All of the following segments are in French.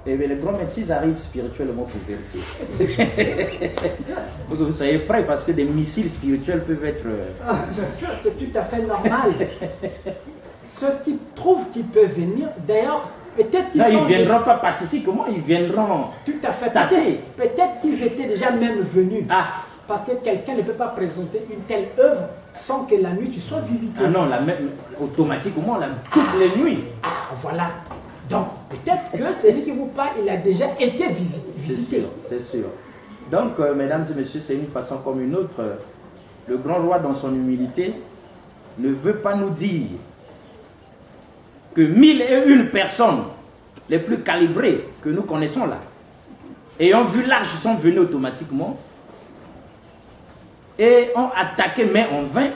Et bien, les grands médecins arrivent spirituellement pour vérifier. Faut que vous soyez prêts parce que des missiles spirituels peuvent être... C'est tout à fait normal. Ceux qui trouvent qu'ils peuvent venir, d'ailleurs, peut-être qu'ils sont... Ils ne viendront pas pacifiquement, ils viendront... Tout à fait. Tâter. Peut-être qu'ils étaient déjà même venus. Ah. Parce que quelqu'un ne peut pas présenter une telle œuvre sans que la nuit tu sois visité. Ah non, automatiquement, toutes les nuits. Ah, voilà. Donc, peut-être que celui qui vous parle, il a déjà été visité. C'est sûr. Donc, mesdames et messieurs, c'est une façon comme une autre. Le grand roi, dans son humilité, ne veut pas nous dire que 1001 personnes les plus calibrées que nous connaissons là, ayant vu l'arche, sont venues automatiquement et ont attaqué, mais en vain.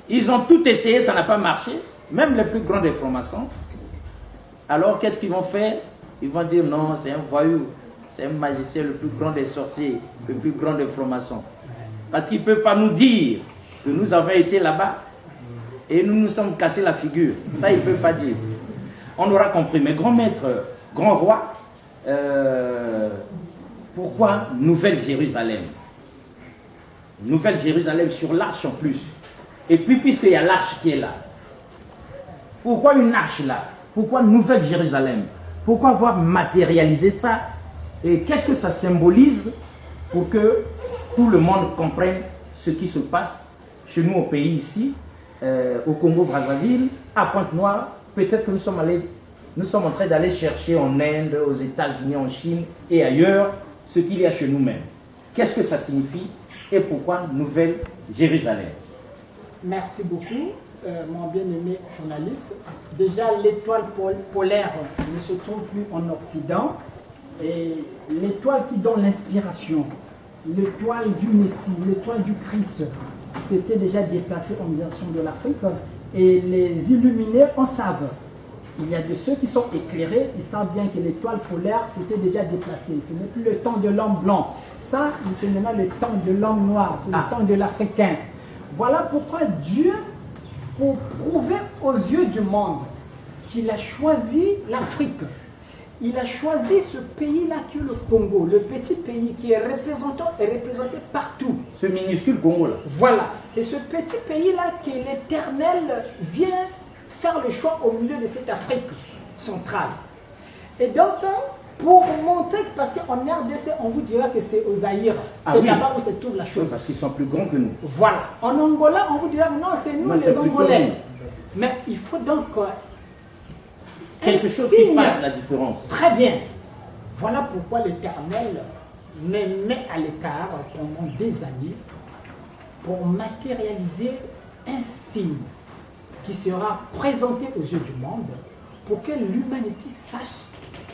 Ils ont tout essayé, ça n'a pas marché, même les plus grands des francs-maçons. Alors, qu'est-ce qu'ils vont faire? Ils vont dire non, c'est un voyou, c'est un magicien, le plus grand des sorciers, le plus grand des francs-maçons. Parce qu'ils ne peuvent pas nous dire que nous avons été là-bas et nous nous sommes cassés la figure. Ça, ils ne peuvent pas dire. On aura compris. Mais grand maître, grand roi, pourquoi Nouvelle-Jérusalem? Nouvelle-Jérusalem sur l'arche en plus. Et puis, puisqu'il y a l'arche qui est là, pourquoi une arche là? Pourquoi Nouvelle-Jérusalem? Pourquoi avoir matérialisé ça? Et qu'est-ce que ça symbolise pour que tout le monde comprenne ce qui se passe chez nous au pays ici, au Congo-Brazzaville, à Pointe-Noire? Peut-être que nous sommes en train d'aller chercher en Inde, aux États-Unis, en Chine et ailleurs, ce qu'il y a chez nous-mêmes. Qu'est-ce que ça signifie et pourquoi Nouvelle-Jérusalem? Merci beaucoup, mon bien-aimé journaliste. Déjà, l'étoile polaire ne se trouve plus en Occident. Et l'étoile qui donne l'inspiration, l'étoile du Messie, l'étoile du Christ, s'était déjà déplacée en direction de l'Afrique. Et les illuminés en savent. Il y a de ceux qui sont éclairés, ils savent bien que l'étoile polaire s'était déjà déplacée. Ce n'est plus le temps de l'homme blanc. Ça, c'est maintenant le temps de l'homme noir, c'est le temps de l'Africain. Voilà pourquoi Dieu, pour prouver aux yeux du monde qu'il a choisi l'Afrique, il a choisi ce pays-là qui est le Congo, le petit pays qui est représenté partout. Ce minuscule Congo-là. Voilà, c'est ce petit pays-là que l'Éternel vient faire le choix au milieu de cette Afrique centrale. Et donc, pour montrer, parce qu'en RDC, on vous dira que c'est au Zaïre, c'est là-bas où se trouve la chose. Oui, parce qu'ils sont plus grands que nous. Voilà. En Angola, on vous dira non, c'est nous les Angolais. Mais il faut donc quelque chose qui fasse la différence. Très bien. Voilà pourquoi l'Éternel me met à l'écart pendant des années pour matérialiser un signe qui sera présenté aux yeux du monde pour que l'humanité sache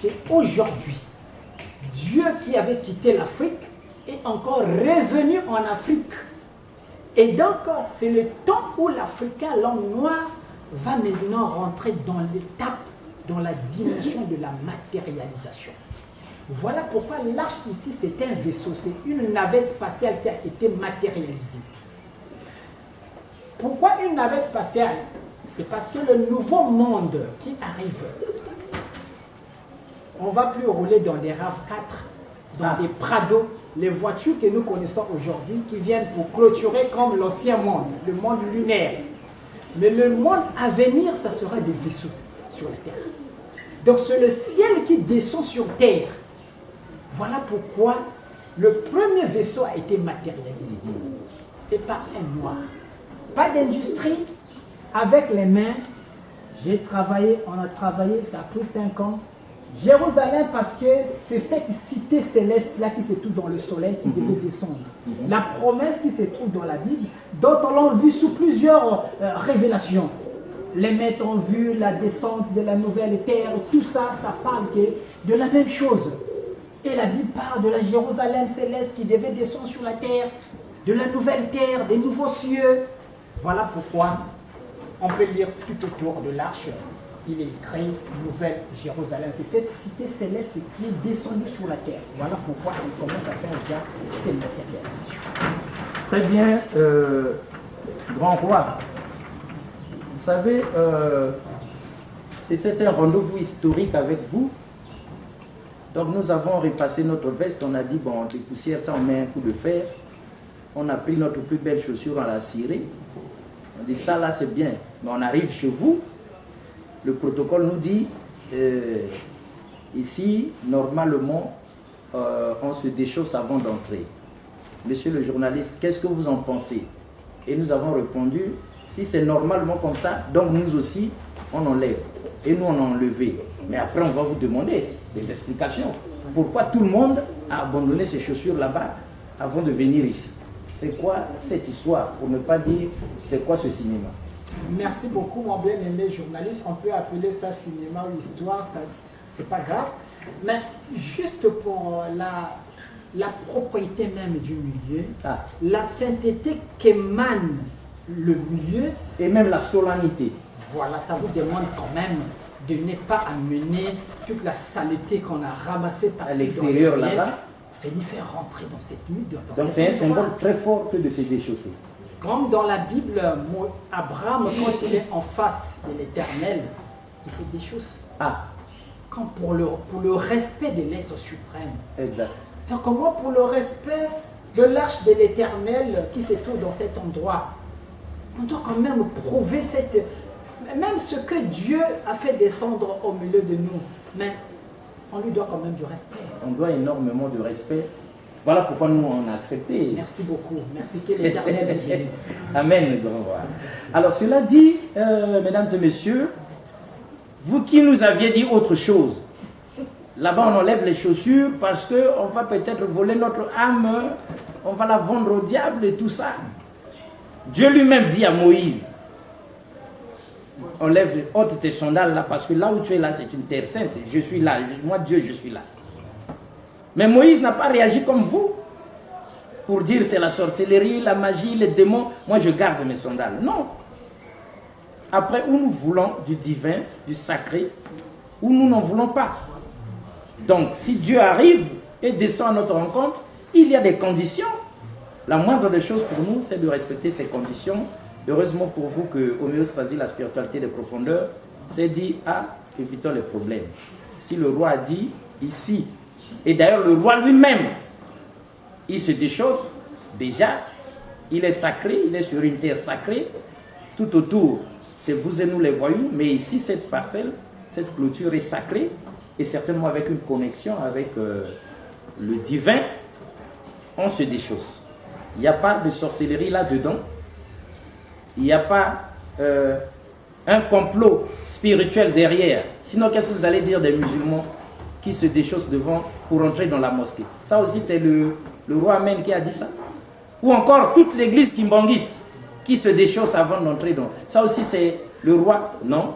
qu'aujourd'hui, Dieu qui avait quitté l'Afrique est encore revenu en Afrique. Et donc, c'est le temps où l'Africain, l'homme noir, va maintenant rentrer dans l'étape, dans la dimension de la matérialisation. Voilà pourquoi l'arche ici, c'est un vaisseau, c'est une navette spatiale qui a été matérialisée. Pourquoi une navette spatiale? C'est parce que le nouveau monde qui arrive, on ne va plus rouler dans des RAV4, dans des Prado, les voitures que nous connaissons aujourd'hui qui viennent pour clôturer comme l'ancien monde, le monde lunaire. Mais le monde à venir, ça sera des vaisseaux sur la Terre. Donc c'est le ciel qui descend sur Terre. Voilà pourquoi le premier vaisseau a été matérialisé. Et par un noir. Pas d'industrie, avec les mains. J'ai travaillé, on a travaillé, ça a pris 5 ans. Jérusalem, parce que c'est cette cité céleste-là qui se trouve dans le soleil qui devait descendre. La promesse qui se trouve dans la Bible, dont on l'a vu sous plusieurs révélations. Les maîtres ont vu la descente de la nouvelle terre, tout ça, ça parle de la même chose. Et la Bible parle de la Jérusalem céleste qui devait descendre sur la terre, de la nouvelle terre, des nouveaux cieux. Voilà pourquoi on peut lire tout autour de l'arche. Il est écrit Nouvelle Jérusalem. C'est cette cité céleste qui est descendue sur la terre. Voilà pourquoi on commence à faire déjà cette matérialisation. Très bien, grand roi. Vous savez, c'était un rendez-vous historique avec vous Donc nous avons repassé notre veste, on a dit, bon, des poussières, ça on met un coup de fer. On a pris notre plus belle chaussure, on l'a cirée. On dit, ça là c'est bien. Mais on arrive chez vous, le protocole nous dit, ici, normalement, on se déchausse avant d'entrer. Monsieur le journaliste, qu'est-ce que vous en pensez? Et nous avons répondu, si c'est normalement comme ça, donc nous aussi, on enlève. Et nous, on a enlevé. Mais après, on va vous demander des explications. Pourquoi tout le monde a abandonné ses chaussures là-bas avant de venir ici? C'est quoi cette histoire? Pour ne pas dire, c'est quoi ce cinéma? Merci beaucoup, mon bien-aimé journaliste. On peut appeler ça cinéma ou histoire, c'est pas grave. Mais juste pour la propriété même du milieu, la sainteté qu'émane le milieu, et même la solennité. Voilà, ça vous demande quand même de ne pas amener toute la saleté qu'on a ramassée par l'extérieur là-bas. Venir faire rentrer dans cette nuit. Donc c'est un symbole très fort que de se déchausser. Comme dans la Bible, Abraham, quand il est en face de l'Éternel, il se déchausse. Comme pour le respect de l'être suprême. Exact. Donc comment pour le respect de l'arche de l'Éternel qui se trouve dans cet endroit, on doit quand même prouver même ce que Dieu a fait descendre au milieu de nous. Mais on lui doit quand même du respect. On doit énormément de respect. Voilà pourquoi nous on a accepté. Merci beaucoup. Merci que l'Éternel vous bénisse. Amen, grand roi. Alors cela dit, mesdames et messieurs, vous qui nous aviez dit autre chose, là-bas on enlève les chaussures parce qu'on va peut-être voler notre âme, on va la vendre au diable et tout ça. Dieu lui-même dit à Moïse, enlève, ôte tes sandales là, parce que là où tu es là, c'est une terre sainte. Je suis là, moi Dieu, je suis là. Mais Moïse n'a pas réagi comme vous, pour dire c'est la sorcellerie, la magie, les démons, moi je garde mes sandales. Non. Après, où nous voulons du divin, du sacré, ou nous n'en voulons pas. Donc, si Dieu arrive et descend à notre rencontre, il y a des conditions. La moindre des choses pour nous, c'est de respecter ces conditions. Heureusement pour vous que homéostasie, la spiritualité des profondeurs, c'est dit, évitons les problèmes. Si le roi a dit, ici, et d'ailleurs le roi lui-même, il se déchausse, déjà, il est sacré, il est sur une terre sacrée, tout autour, c'est vous et nous les voyous, mais ici, cette parcelle, cette clôture est sacrée, et certainement avec une connexion avec le divin, on se déchausse. Il n'y a pas de sorcellerie là-dedans. Il n'y a pas un complot spirituel derrière. Sinon, qu'est-ce que vous allez dire des musulmans qui se déchaussent devant pour entrer dans la mosquée? Ça aussi, c'est le roi Amen qui a dit ça. Ou encore toute l'église kimbanguiste qui se déchausse avant d'entrer dans... Ça aussi, c'est le roi. Non.